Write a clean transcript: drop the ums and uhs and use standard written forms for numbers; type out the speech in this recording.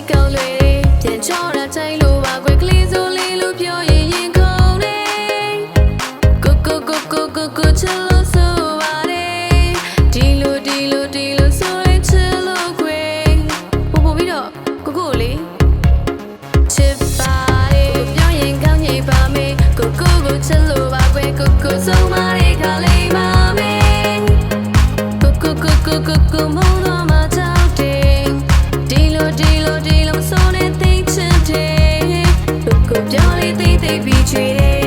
ကောင်းလွယ်ပြန်ချောတာချိုင်လို့ပါကွယ်ကလေးစိုးလေးလို့ပြောရင်ရင်ခုန်နေကိုချစ်လို့ဆိုပါတယ်ဒီလိုဆိုရင်ချစ်လို့ခွေပို့ပြီးတော့ကိုလေးချစ်ပါတယ်ပြောရင်ကောင်းရင်ပါမယ်ကိုချစ်လို့ပါကွယ်ကိုဆုံးမတဲ့ခါလေးပါမယ်ကိုမုန်းတော့မှကြောက်တယ်ဒီလိုမဆိုနဲ့သိချင်တယ်ကိုပြောလေးသိပြီးချွေတယ်